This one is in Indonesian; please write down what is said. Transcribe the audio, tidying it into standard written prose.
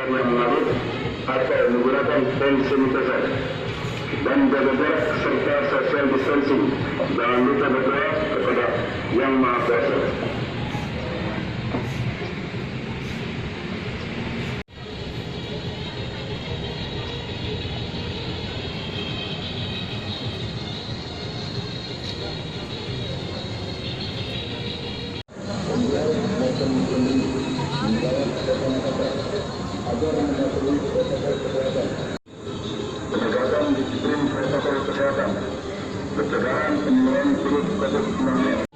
yang mengalir atau menggunakan hand sanitizer dan jaga jarak serta social distancing. Jangan lupa berdoa kepada Yang Maha Kuasa. Penegakan disiplin protokol kesehatan, pencegahan penularan virus COVID-19.